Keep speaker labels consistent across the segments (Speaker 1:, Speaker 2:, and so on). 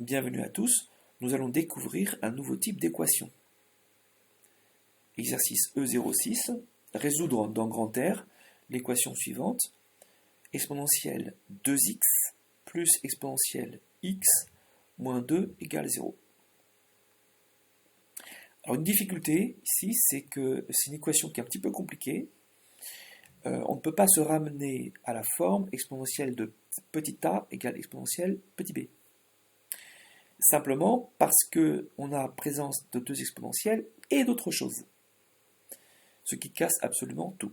Speaker 1: Bienvenue à tous, nous allons découvrir un nouveau type d'équation. Exercice E06, résoudre dans grand R l'équation suivante, exponentielle 2x plus exponentielle x moins 2 égale 0. Alors une difficulté ici, c'est que c'est une équation qui est un petit peu compliquée. On ne peut pas se ramener à la forme exponentielle de petit a égale exponentielle petit b. Simplement parce qu'on a présence de deux exponentielles et d'autres choses. Ce qui casse absolument tout.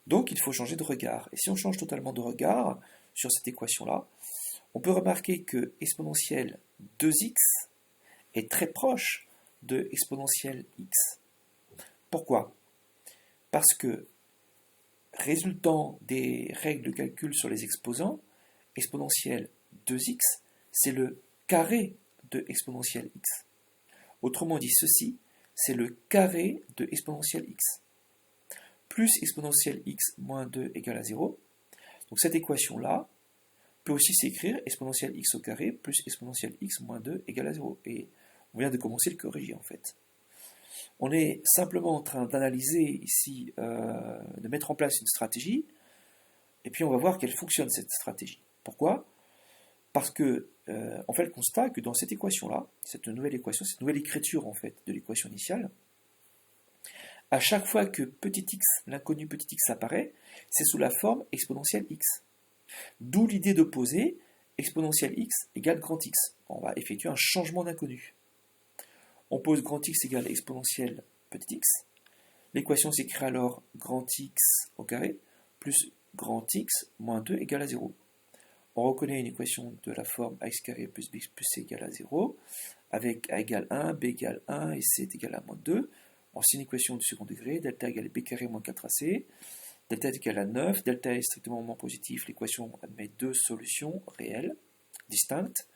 Speaker 1: Donc il faut changer de regard. Et si on change totalement de regard sur cette équation-là, on peut remarquer que exponentielle 2x est très proche de exponentielle x. Pourquoi? Parce que, résultant des règles de calcul sur les exposants, exponentielle 2x, c'est le carré de exponentielle x. Autrement dit, ceci, c'est le carré de exponentielle x. Plus exponentielle x moins 2 égale à 0. Donc cette équation-là peut aussi s'écrire exponentielle x au carré plus exponentielle x moins 2 égale à 0. Et on vient de commencer le corriger en fait. On est simplement en train d'analyser ici, de mettre en place une stratégie, et puis on va voir qu'elle fonctionne cette stratégie. Pourquoi? Parce que on fait le constat que dans cette équation-là, cette nouvelle équation, cette nouvelle écriture en fait de l'équation initiale, à chaque fois que petit x, l'inconnu petit x apparaît, c'est sous la forme exponentielle x. D'où l'idée de poser exponentielle x égale grand x. On va effectuer un changement d'inconnu. On pose grand x égale exponentielle petit x. L'équation s'écrit alors grand x au carré plus grand x moins 2 égale à 0. On reconnaît une équation de la forme ax carré plus bx plus c égale à 0, avec a égale 1, b égale 1 et c est égal à moins 2. C'est une équation du second degré, delta égale b carré moins 4ac, delta est égal à 9, delta est strictement moins positif, l'équation admet deux solutions réelles, distinctes,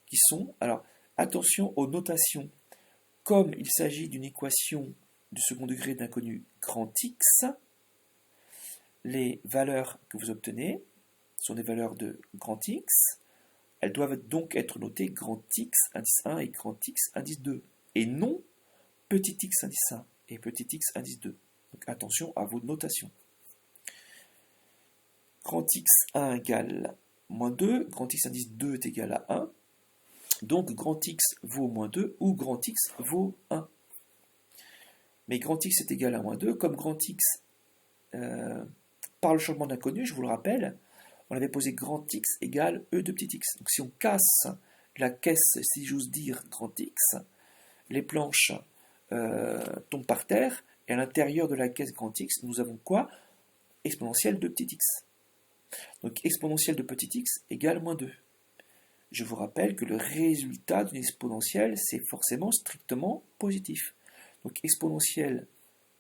Speaker 1: qui sont, alors attention aux notations, comme il s'agit d'une équation du second degré d'inconnu grand x, les valeurs que vous obtenez sont des valeurs de grand x, elles doivent donc être notées grand x indice 1 et grand x indice 2, et non petit x indice 1 et petit x indice 2. Donc attention à vos notations. Grand x1 égale moins 2, grand x indice 2 est égal à 1, donc grand x vaut moins 2 ou grand x vaut 1. Mais grand x est égal à moins 2, comme grand x, par le changement d'inconnu, je vous le rappelle, on avait posé grand x égale e de petit x. Donc si on casse la caisse, si j'ose dire, grand x, les planches tombent par terre, et à l'intérieur de la caisse grand x, nous avons quoi? Exponentielle de petit x. Donc exponentielle de petit x égale moins 2. Je vous rappelle que le résultat d'une exponentielle, c'est forcément strictement positif. Donc exponentielle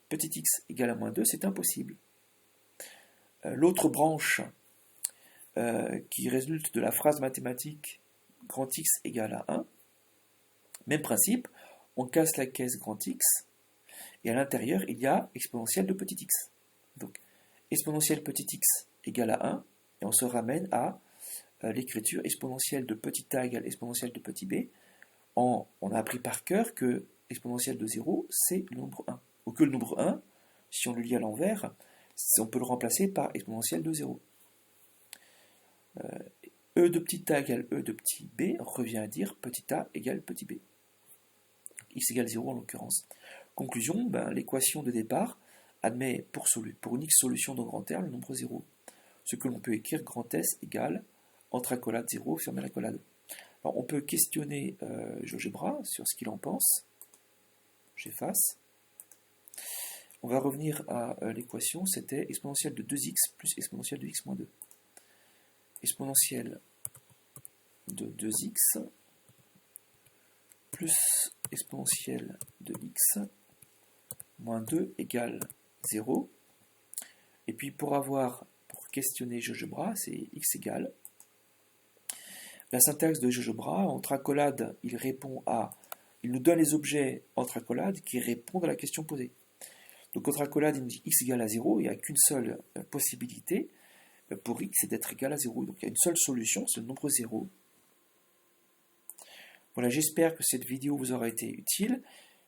Speaker 1: petit x égale à moins 2, c'est impossible. L'autre branche qui résulte de la phrase mathématique grand x égale à 1, même principe, on casse la caisse grand x, et à l'intérieur, il y a exponentielle de petit x. Donc, exponentielle petit x égale à 1, et on se ramène à l'écriture exponentielle de petit a égale exponentielle de petit b. On a appris par cœur que exponentielle de 0, c'est le nombre 1. Ou que le nombre 1, si on le lit à l'envers, on peut le remplacer par exponentielle de 0. E de petit a égale E de petit b revient à dire petit a égale petit b. X égale 0 en l'occurrence. Conclusion, l'équation de départ admet pour une x solution dans grand R le nombre 0. Ce que l'on peut écrire grand S égale entre accolade 0, fermez l'accolade. Alors on peut questionner GeoGebra sur ce qu'il en pense. J'efface. On va revenir à l'équation, c'était exponentielle de 2x plus exponentielle de x moins 2. Exponentielle de 2x plus exponentielle de x moins 2 égale 0. Et puis pour questionner GeoGebra, c'est x égale. La syntaxe de GeoGebra, entre accolades, il nous donne les objets entre accolades qui répondent à la question posée. Donc entre accolades, il nous dit x égale à 0, il n'y a qu'une seule possibilité pour x, c'est d'être égal à 0. Donc il y a une seule solution, c'est le nombre 0. Voilà, j'espère que cette vidéo vous aura été utile.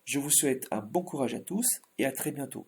Speaker 1: Je vous souhaite un bon courage à tous et à très bientôt.